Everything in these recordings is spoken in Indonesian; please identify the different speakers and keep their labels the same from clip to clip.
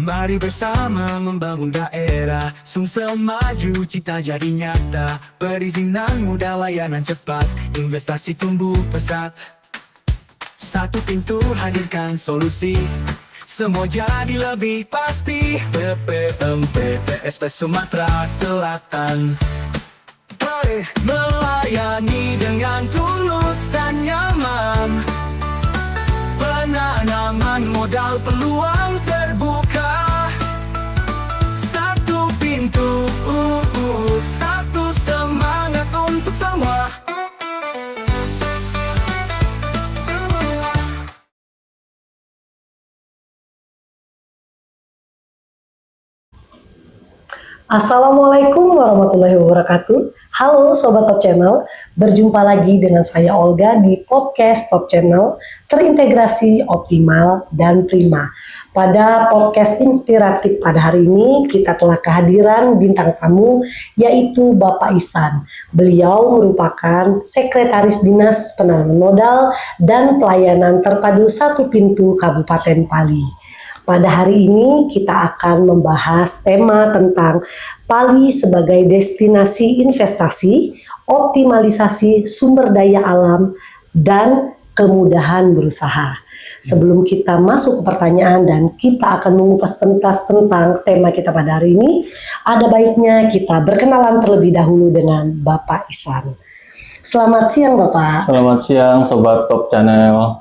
Speaker 1: Mari bersama membangun daerah Sumsel maju, cita jadi nyata. Perizinan mudah, layanan cepat, investasi tumbuh pesat. Satu pintu hadirkan solusi, semua jadi lebih pasti. BPM PTSP Sumatera Selatan, melayani dengan tulus dan nyaman. Penanaman modal, peluang terbuka. Satu pintu, satu semangat untuk semua.
Speaker 2: Assalamualaikum warahmatullahi wabarakatuh. Halo Sobat Top Channel, berjumpa lagi dengan saya Olga di podcast Top Channel, terintegrasi, optimal, dan prima. Pada podcast inspiratif pada hari ini, kita telah kehadiran bintang tamu, yaitu Bapak Ihsan. Beliau merupakan Sekretaris Dinas Penanaman Modal dan Pelayanan Terpadu Satu Pintu Kabupaten Pali. Pada hari ini kita akan membahas tema tentang Pali sebagai destinasi investasi, optimalisasi sumber daya alam, dan kemudahan berusaha. Sebelum kita masuk ke pertanyaan dan kita akan mengupas tuntas tentang tema kita pada hari ini, ada baiknya kita berkenalan terlebih dahulu dengan Bapak Ihsan. Selamat siang Bapak.
Speaker 3: Selamat siang Sobat Top Channel.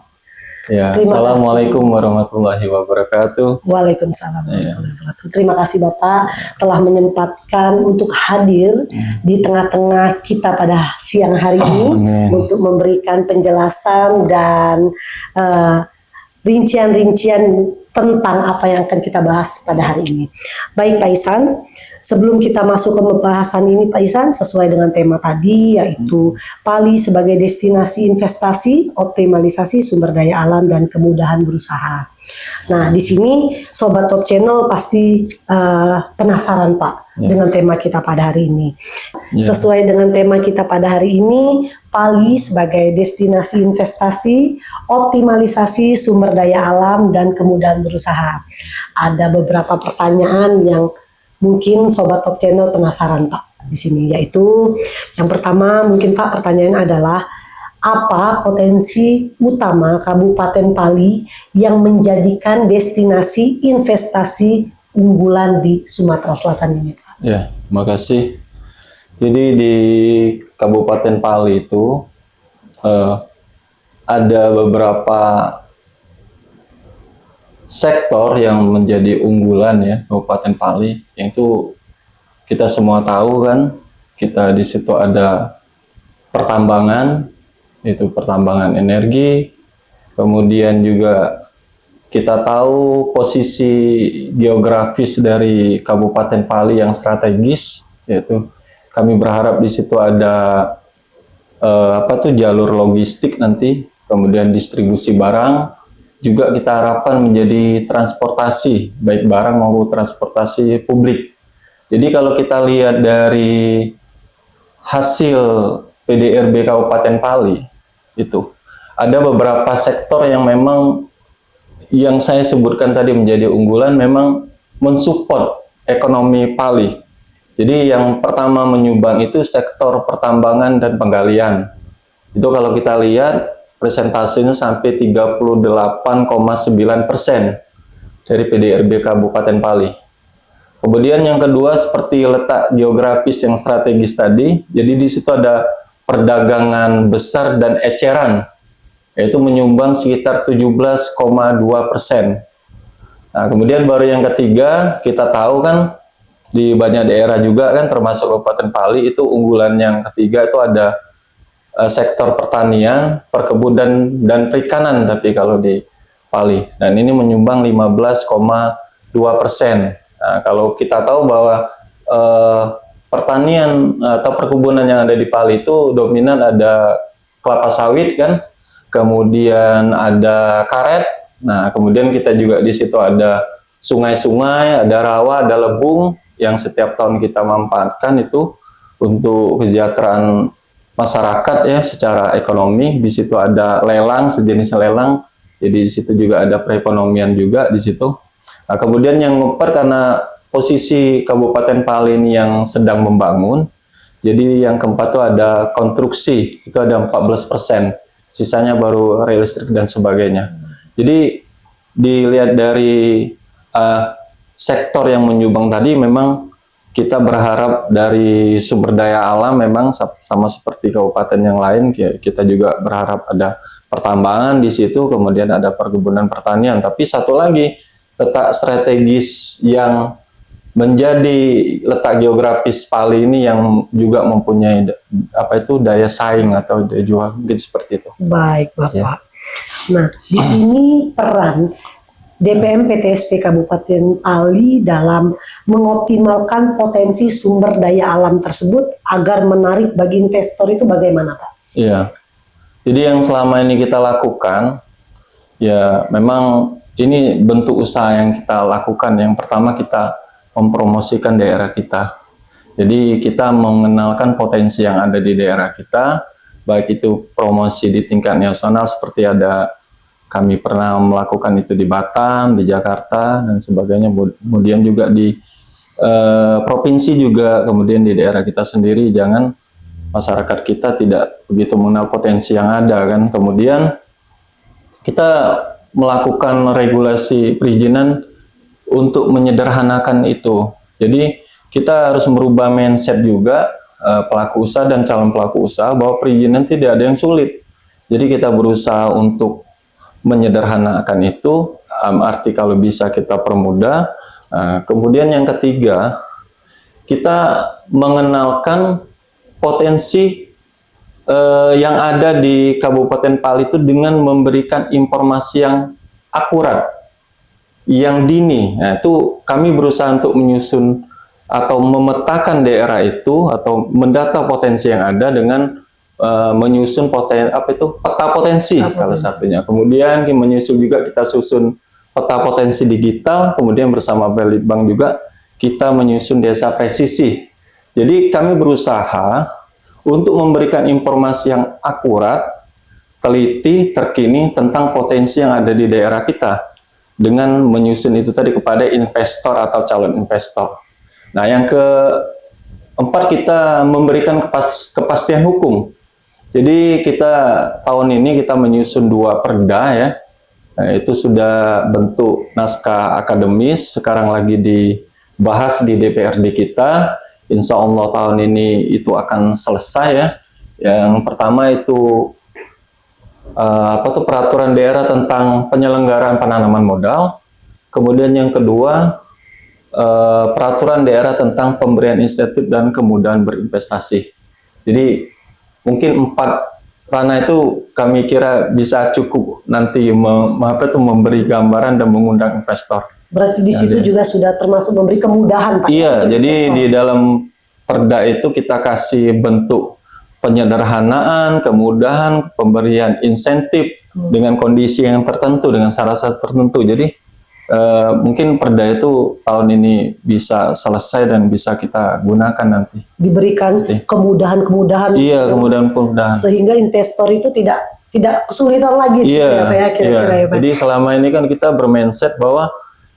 Speaker 3: Ya, Assalamualaikum warahmatullahi wabarakatuh.
Speaker 2: Waalaikumsalam warahmatullahi wabarakatuh. Terima kasih Bapak telah menyempatkan untuk hadir di tengah-tengah kita pada siang hari ini untuk memberikan penjelasan dan rincian-rincian tentang apa yang akan kita bahas pada hari ini. Baik Pak Ihsan, sebelum kita masuk ke pembahasan ini Pak Ihsan, sesuai dengan tema tadi yaitu Pali sebagai destinasi investasi, optimalisasi sumber daya alam, dan kemudahan berusaha. Nah, di sini Sobat Top Channel pasti penasaran Pak dengan tema kita pada hari ini. Sesuai dengan tema kita pada hari ini, Pali sebagai destinasi investasi, optimalisasi sumber daya alam, dan kemudahan berusaha. Ada beberapa pertanyaan yang mungkin Sobat Top Channel penasaran Pak di sini, yaitu yang pertama mungkin Pak pertanyaan adalah apa potensi utama Kabupaten Pali yang menjadikan destinasi investasi unggulan di Sumatera Selatan ini Pak?
Speaker 3: Ya, makasih. Jadi di Kabupaten Pali itu ada beberapa sektor yang menjadi unggulan ya Kabupaten Pali, yaitu kita semua tahu kan, kita di situ ada pertambangan, itu pertambangan energi, kemudian juga kita tahu posisi geografis dari Kabupaten Pali yang strategis, yaitu kami berharap di situ ada jalur logistik nanti, kemudian distribusi barang. Juga kita harapkan menjadi transportasi, baik barang maupun transportasi publik. Jadi kalau kita lihat dari hasil PDRB Kabupaten Pali, itu ada beberapa sektor yang memang yang saya sebutkan tadi menjadi unggulan, memang mensupport ekonomi Pali. Jadi yang pertama menyumbang itu sektor pertambangan dan penggalian. Itu kalau kita lihat presentasinya sampai 38,9% dari PDRB Kabupaten Pali. Kemudian yang kedua seperti letak geografis yang strategis tadi, jadi di situ ada perdagangan besar dan eceran, yaitu menyumbang sekitar 17,2%. Nah, kemudian baru yang ketiga, kita tahu kan di banyak daerah juga kan termasuk Kabupaten Pali itu unggulan yang ketiga itu ada sektor pertanian, perkebunan, dan perikanan, tapi kalau di Pali, dan ini menyumbang 15,2%. Nah, kalau kita tahu bahwa pertanian atau perkebunan yang ada di Pali itu dominan ada kelapa sawit kan, kemudian ada karet. Nah, kemudian kita juga di situ ada sungai-sungai, ada rawa, ada lebung yang setiap tahun kita manfaatkan itu untuk kesejahteraan masyarakat ya secara ekonomi. Di situ ada lelang, sejenis lelang, jadi di situ juga ada perekonomian juga di situ. Nah, kemudian yang ngeper karena posisi Kabupaten Pali ini yang sedang membangun, jadi yang keempat itu ada konstruksi, itu ada 14%, sisanya baru real listrik dan sebagainya. Jadi dilihat dari sektor yang menyumbang tadi, memang kita berharap dari sumber daya alam memang sama seperti kabupaten yang lain, kita juga berharap ada pertambangan di situ, kemudian ada perkebunan pertanian. Tapi satu lagi, letak strategis yang menjadi letak geografis Pali ini yang juga mempunyai daya saing atau daya jual, mungkin seperti itu.
Speaker 2: Baik, Bapak.
Speaker 3: Ya.
Speaker 2: Nah, di sini peran DPM PTSP Kabupaten Pali dalam mengoptimalkan potensi sumber daya alam tersebut agar menarik bagi investor itu bagaimana, Pak?
Speaker 3: Iya. Jadi yang selama ini kita lakukan, ya memang ini bentuk usaha yang kita lakukan. Yang pertama, kita mempromosikan daerah kita. Jadi kita mengenalkan potensi yang ada di daerah kita, baik itu promosi di tingkat nasional seperti kami pernah melakukan itu di Batam, di Jakarta, dan sebagainya. Kemudian juga di provinsi juga, kemudian di daerah kita sendiri, jangan masyarakat kita tidak begitu mengenal potensi yang ada kan. Kemudian kita melakukan regulasi perizinan untuk menyederhanakan itu. Jadi kita harus merubah mindset juga pelaku usaha dan calon pelaku usaha bahwa perizinan tidak ada yang sulit. Jadi kita berusaha untuk menyederhanakan itu, arti kalau bisa kita permudah. Kemudian yang ketiga, kita mengenalkan potensi yang ada di Kabupaten Pali itu dengan memberikan informasi yang akurat, yang dini. Nah, itu kami berusaha untuk menyusun atau memetakan daerah itu atau mendata potensi yang ada dengan menyusun peta potensi salah satunya. Kemudian menyusun juga, kita susun peta potensi digital, kemudian bersama Balitbank juga kita menyusun desa presisi. Jadi kami berusaha untuk memberikan informasi yang akurat, teliti, terkini tentang potensi yang ada di daerah kita dengan menyusun itu tadi kepada investor atau calon investor. Nah, yang keempat, kita memberikan kepastian hukum. Jadi kita tahun ini kita menyusun 2 perda ya. Nah, itu sudah bentuk naskah akademis, sekarang lagi dibahas di DPRD kita. Insya Allah tahun ini itu akan selesai ya. Yang pertama itu peraturan daerah tentang penyelenggaraan penanaman modal. Kemudian yang kedua, peraturan daerah tentang pemberian insentif dan kemudahan berinvestasi. Jadi mungkin 4 ranah itu kami kira bisa cukup nanti memberi gambaran dan mengundang investor.
Speaker 2: Berarti di situ juga sudah termasuk memberi kemudahan, Pak.
Speaker 3: Iya, jadi di dalam perda itu kita kasih bentuk penyederhanaan, kemudahan, pemberian insentif dengan kondisi yang tertentu, dengan syarat-syarat tertentu. Jadi mungkin perda itu tahun ini bisa selesai dan bisa kita gunakan nanti.
Speaker 2: Diberikan kemudahan-kemudahan.
Speaker 3: Iya, kemudahan-kemudahan.
Speaker 2: Sehingga investor itu tidak kesulitan lagi.
Speaker 3: Iya,
Speaker 2: kira-kira ya, Pak.
Speaker 3: Jadi selama ini kan kita bermindset bahwa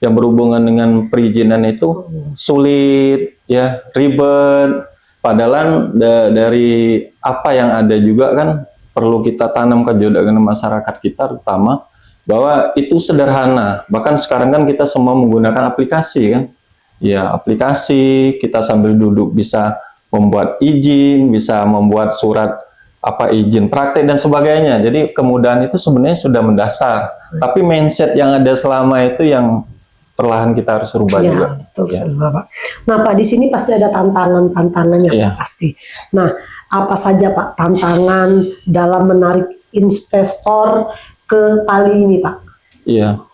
Speaker 3: yang berhubungan dengan perizinan itu sulit, ya, ribet. Padahal dari apa yang ada juga kan perlu kita tanam ke dengan masyarakat kita, terutama bahwa itu sederhana. Bahkan sekarang kan kita semua menggunakan aplikasi kan. Ya, aplikasi, kita sambil duduk bisa membuat izin, bisa membuat surat izin praktek dan sebagainya. Jadi kemudahan itu sebenarnya sudah mendasar. Tapi mindset yang ada selama itu yang perlahan kita harus rubah juga.
Speaker 2: Betul sekali, Bapak. Nah, Pak, di sini pasti ada tantangannya, Pak, pasti. Nah, apa saja, Pak, tantangan dalam menarik investor ke Pali ini, Pak? Iya.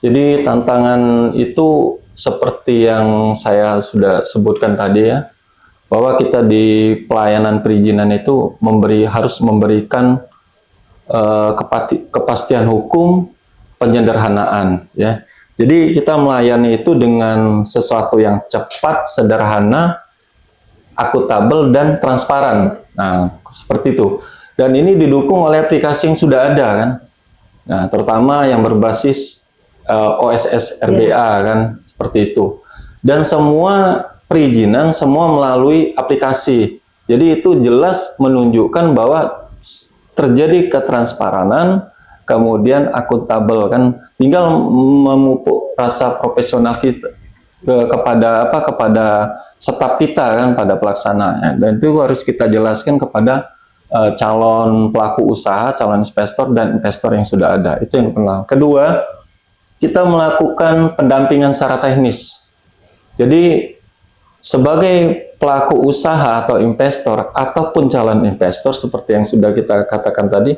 Speaker 3: Jadi tantangan itu seperti yang saya sudah sebutkan tadi ya, bahwa kita di pelayanan perizinan itu harus memberikan kepastian hukum, penyederhanaan ya. Jadi kita melayani itu dengan sesuatu yang cepat, sederhana, akuntabel, dan transparan. Nah, seperti itu. Dan ini didukung oleh aplikasi yang sudah ada kan. Nah, terutama yang berbasis OSS RBA kan seperti itu. Dan semua perizinan semua melalui aplikasi. Jadi itu jelas menunjukkan bahwa terjadi ketransparanan, kemudian akuntabel kan. Tinggal memupuk rasa profesional kita kepada staf kita kan, pada pelaksananya. Dan itu harus kita jelaskan kepada calon pelaku usaha, calon investor dan investor yang sudah ada. Itu yang pertama. Kedua, kita melakukan pendampingan secara teknis. Jadi sebagai pelaku usaha atau investor ataupun calon investor seperti yang sudah kita katakan tadi,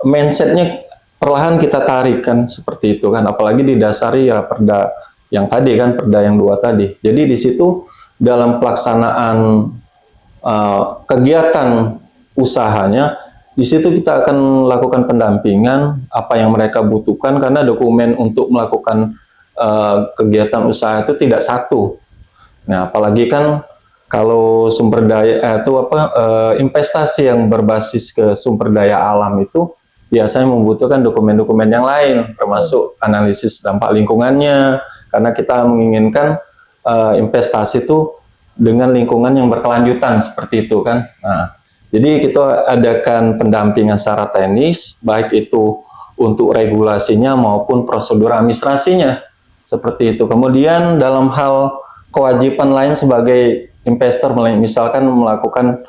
Speaker 3: mindsetnya perlahan kita tarik kan seperti itu kan, apalagi didasari ya perda yang tadi kan, perda yang 2 tadi. Jadi di situ dalam pelaksanaan kegiatan usahanya, di situ kita akan lakukan pendampingan apa yang mereka butuhkan, karena dokumen untuk melakukan kegiatan usaha itu tidak satu. Nah, apalagi kan kalau sumber daya investasi yang berbasis ke sumber daya alam itu biasanya membutuhkan dokumen-dokumen yang lain, termasuk analisis dampak lingkungannya, karena kita menginginkan investasi itu dengan lingkungan yang berkelanjutan seperti itu kan. Nah, jadi kita adakan pendampingan secara teknis, baik itu untuk regulasinya maupun prosedur administrasinya seperti itu. Kemudian dalam hal kewajiban lain sebagai investor, misalkan melakukan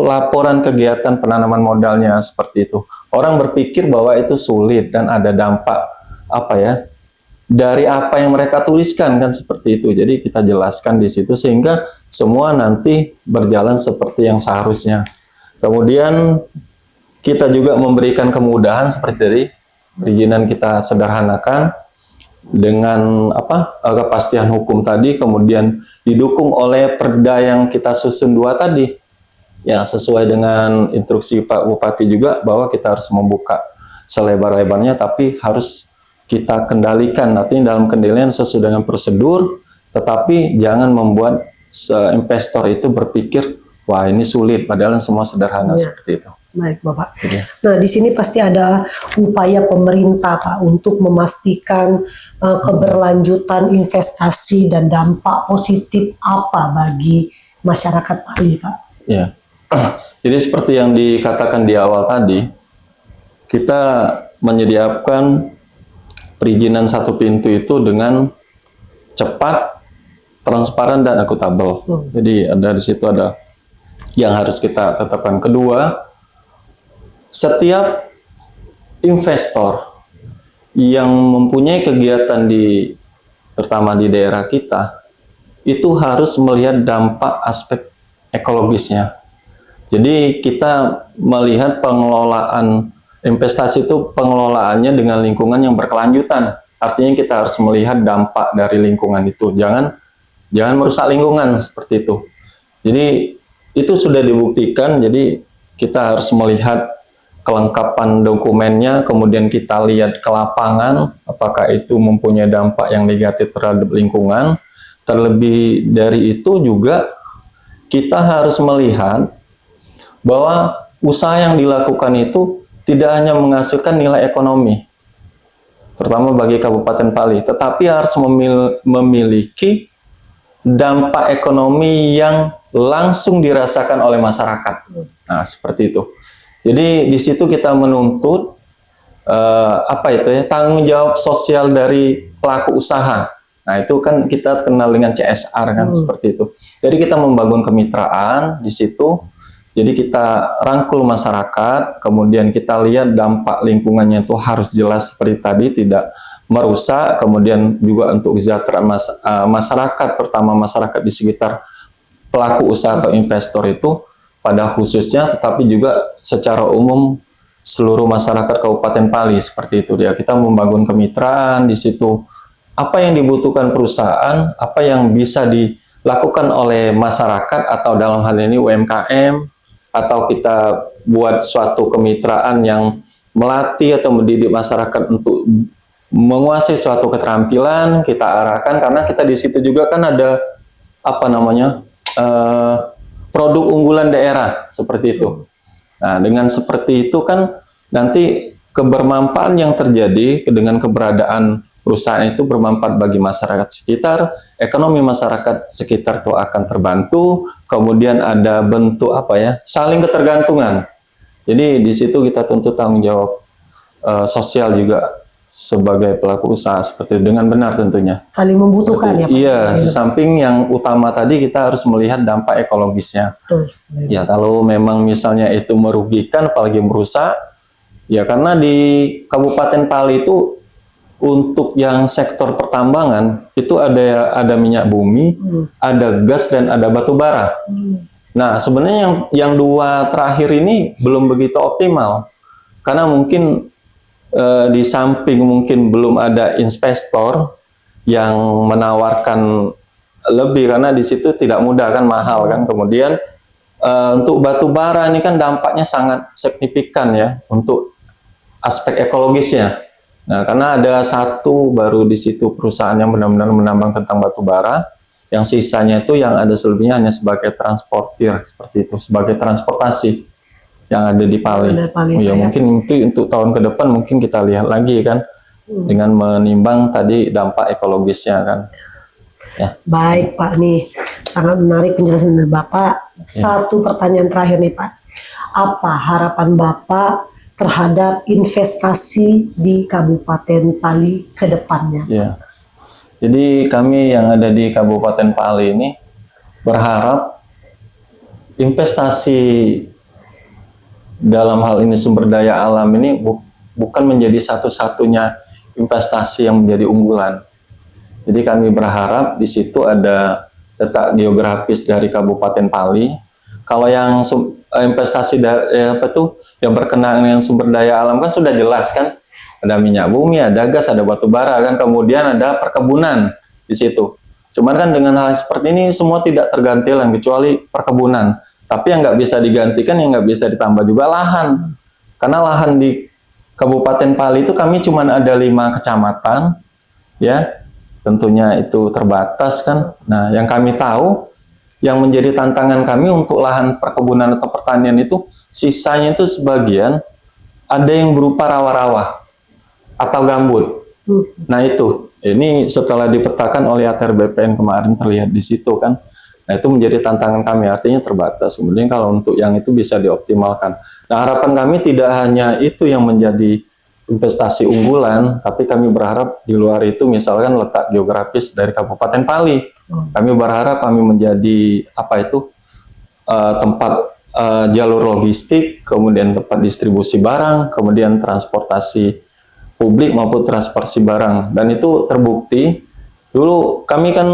Speaker 3: laporan kegiatan penanaman modalnya seperti itu. Orang berpikir bahwa itu sulit dan ada dampak dari apa yang mereka tuliskan kan seperti itu. Jadi kita jelaskan di situ sehingga semua nanti berjalan seperti yang seharusnya. Kemudian kita juga memberikan kemudahan seperti tadi, perizinan kita sederhanakan dengan kepastian hukum tadi, kemudian didukung oleh perda yang kita susun 2 tadi. Ya, sesuai dengan instruksi Pak Bupati juga bahwa kita harus membuka selebar-lebarnya, tapi harus kita kendalikan. Artinya dalam kendalian sesuai dengan prosedur, tetapi jangan membuat investor itu berpikir, wah ini sulit, padahal semua sederhana seperti itu.
Speaker 2: Baik, Bapak. Nah, di sini pasti ada upaya pemerintah, Pak, untuk memastikan keberlanjutan investasi dan dampak positif apa bagi masyarakat Bali, Pak.
Speaker 3: Ya. Jadi seperti yang dikatakan di awal tadi, kita menyediakan perizinan 1 pintu itu dengan cepat, transparan dan akuntabel. Jadi di situ ada yang harus kita tetapkan. Kedua, setiap investor yang mempunyai kegiatan terutama di daerah kita, itu harus melihat dampak aspek ekologisnya. Jadi kita melihat pengelolaan investasi itu pengelolaannya dengan lingkungan yang berkelanjutan. Artinya kita harus melihat dampak dari lingkungan itu. Jangan merusak lingkungan seperti itu. Jadi itu sudah dibuktikan. Jadi kita harus melihat kelengkapan dokumennya, kemudian kita lihat ke lapangan apakah itu mempunyai dampak yang negatif terhadap lingkungan. Terlebih dari itu juga kita harus melihat bahwa usaha yang dilakukan itu tidak hanya menghasilkan nilai ekonomi, terutama bagi Kabupaten Pali, tetapi harus memiliki dampak ekonomi yang langsung dirasakan oleh masyarakat. Nah, seperti itu. Jadi di situ kita menuntut tanggung jawab sosial dari pelaku usaha. Nah, itu kan kita kenal dengan CSR kan seperti itu. Jadi kita membangun kemitraan di situ. Jadi kita rangkul masyarakat, kemudian kita lihat dampak lingkungannya itu harus jelas seperti tadi, tidak merusak, kemudian juga untuk kesejahteraan masyarakat, terutama masyarakat di sekitar pelaku usaha atau investor itu pada khususnya, tetapi juga secara umum seluruh masyarakat Kabupaten Pali seperti itu. Ya, kita membangun kemitraan di situ. Apa yang dibutuhkan perusahaan, apa yang bisa dilakukan oleh masyarakat atau dalam hal ini UMKM, atau kita buat suatu kemitraan yang melatih atau mendidik masyarakat untuk menguasai suatu keterampilan, kita arahkan, karena kita di situ juga kan ada produk unggulan daerah seperti itu. Nah, dengan seperti itu kan nanti kebermanfaatan yang terjadi dengan keberadaan perusahaan itu bermanfaat bagi masyarakat sekitar, ekonomi masyarakat sekitar itu akan terbantu, kemudian ada bentuk saling ketergantungan. Jadi di situ kita tuntut tanggung jawab sosial juga sebagai pelaku usaha seperti itu, dengan benar tentunya.
Speaker 2: Saling membutuhkan ya Pak.
Speaker 3: Iya, di samping yang utama tadi kita harus melihat dampak ekologisnya.
Speaker 2: Betul.
Speaker 3: Ya kalau memang misalnya itu merugikan apalagi merusak, ya karena di Kabupaten Pali itu untuk yang sektor pertambangan itu ada minyak bumi, ada gas dan ada batu bara. Nah sebenarnya yang dua terakhir ini belum begitu optimal karena mungkin di samping mungkin belum ada investor yang menawarkan lebih karena di situ tidak mudah kan, mahal kan. Kemudian untuk batu bara ini kan dampaknya sangat signifikan ya untuk aspek ekologisnya. Nah, karena ada satu baru di situ perusahaan yang benar-benar menambang tentang batu bara, yang sisanya itu yang ada selebihnya hanya sebagai transportir seperti itu, sebagai transportasi yang ada di Pali. Ya, mungkin itu untuk tahun ke depan mungkin kita lihat lagi kan dengan menimbang tadi dampak ekologisnya kan. Ya.
Speaker 2: Baik Pak, nih sangat menarik penjelasan dari Bapak. Satu pertanyaan terakhir nih Pak, apa harapan Bapak terhadap investasi di Kabupaten Pali ke depannya?
Speaker 3: Ya. Jadi kami yang ada di Kabupaten Pali ini berharap investasi dalam hal ini sumber daya alam ini bukan menjadi satu-satunya investasi yang menjadi unggulan. Jadi kami berharap di situ ada letak geografis dari Kabupaten Pali. Kalau yang investasi yang berkenaan dengan sumber daya alam kan sudah jelas kan, ada minyak bumi, ada gas, ada batu bara kan, kemudian ada perkebunan di situ. Cuman kan dengan hal seperti ini semua tidak tergantikan kecuali perkebunan. Tapi yang nggak bisa digantikan, yang nggak bisa ditambah juga lahan. Karena lahan di Kabupaten Pali itu kami cuma ada 5 kecamatan, ya tentunya itu terbatas kan. Nah yang kami tahu yang menjadi tantangan kami untuk lahan perkebunan atau pertanian itu sisanya itu sebagian ada yang berupa rawa-rawa atau gambut. Nah itu, ini setelah dipetakan oleh ATR BPN kemarin terlihat di situ kan. Nah itu menjadi tantangan kami, artinya terbatas. Kemudian kalau untuk yang itu bisa dioptimalkan. Nah harapan kami tidak hanya itu yang menjadi investasi unggulan, tapi kami berharap di luar itu misalkan letak geografis dari Kabupaten Pali. Kami berharap kami menjadi tempat jalur logistik, kemudian tempat distribusi barang, kemudian transportasi publik maupun transportasi barang. Dan itu terbukti. Dulu kami kan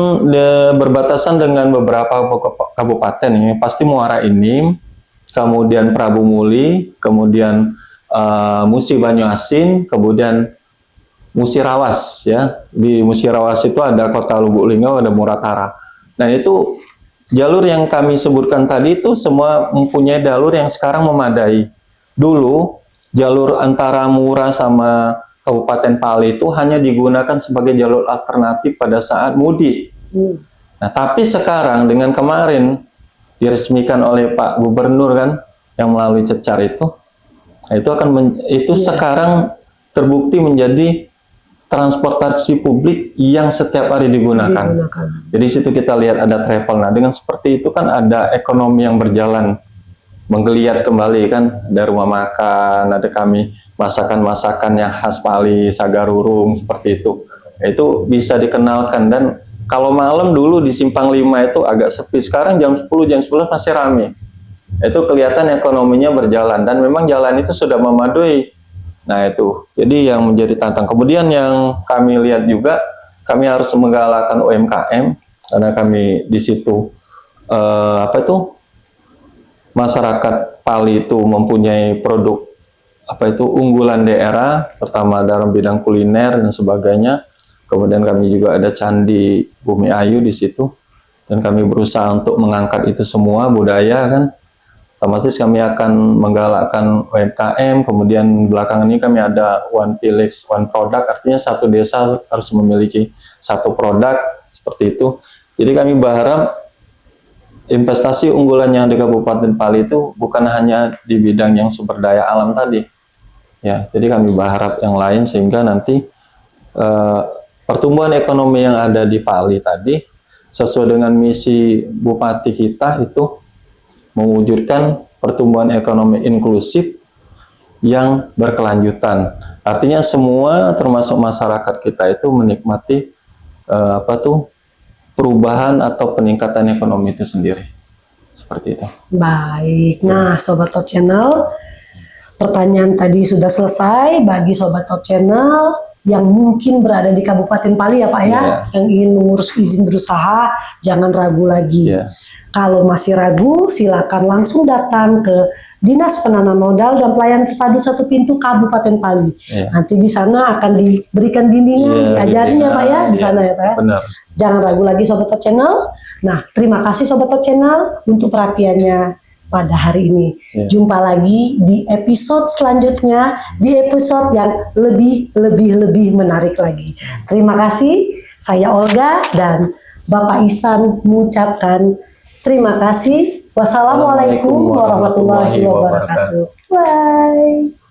Speaker 3: berbatasan dengan beberapa kabupaten, ini pasti Muara Enim, kemudian Prabu Muli, kemudian Musi Banyuasin, kemudian Musirawas ya. Di Musirawas itu ada Kota Lubuk Linggau, ada Muratara. Nah itu jalur yang kami sebutkan tadi itu semua mempunyai jalur yang sekarang memadai. Dulu jalur antara Mura sama Kabupaten Pali itu hanya digunakan sebagai jalur alternatif pada saat mudik. Nah tapi sekarang dengan kemarin diresmikan oleh Pak Gubernur kan yang melalui cecar itu, nah, itu sekarang terbukti menjadi transportasi publik yang setiap hari digunakan. Jadi situ kita lihat ada travel. Nah dengan seperti itu kan ada ekonomi yang berjalan, menggeliat kembali kan, ada rumah makan, ada kami masakan-masakan yang khas Pali, sagarurung seperti itu. Itu bisa dikenalkan. Dan kalau malam dulu di Simpang 5 itu agak sepi, sekarang jam 10, jam 11 masih rame. Itu kelihatan ekonominya berjalan dan memang jalan itu sudah memadai. Nah itu, jadi yang menjadi tantangan. Kemudian yang kami lihat juga, kami harus menggalakkan UMKM karena kami di situ masyarakat Pali itu mempunyai produk unggulan daerah, pertama dalam bidang kuliner dan sebagainya. Kemudian kami juga ada Candi Bumi Ayu di situ, dan kami berusaha untuk mengangkat itu semua budaya kan. Otomatis kami akan menggalakkan UMKM. Kemudian belakangan ini kami ada One Village, One Product, artinya satu desa harus memiliki satu produk seperti itu. Jadi kami berharap investasi unggulan yang di Kabupaten Pali itu bukan hanya di bidang yang sumber daya alam tadi. Ya, jadi kami berharap yang lain sehingga nanti pertumbuhan ekonomi yang ada di Pali tadi sesuai dengan misi Bupati kita itu mewujudkan pertumbuhan ekonomi inklusif yang berkelanjutan. Artinya semua termasuk masyarakat kita itu menikmati perubahan atau peningkatan ekonomi itu sendiri. Seperti itu.
Speaker 2: Baik, nah Sobat Top Channel, pertanyaan tadi sudah selesai. Bagi Sobat Top Channel yang mungkin berada di Kabupaten Pali ya Pak ya, yang ingin mengurus izin berusaha, jangan ragu lagi. Kalau masih ragu, silakan langsung datang ke Dinas Penanaman Modal dan Pelayanan Terpadu Satu Pintu Kabupaten Pali. Nanti di sana akan diberikan bimbingan, diajarin ya Pak ya, di sana ya Pak ya.
Speaker 3: Benar.
Speaker 2: Jangan ragu lagi Sobat Top Channel. Nah, terima kasih Sobat Top Channel untuk perhatiannya pada hari ini. Jumpa lagi di episode selanjutnya, di episode yang lebih menarik lagi. Terima kasih. Saya Olga dan Bapak Ihsan mengucapkan terima kasih. Wassalamualaikum warahmatullahi wabarakatuh. Bye.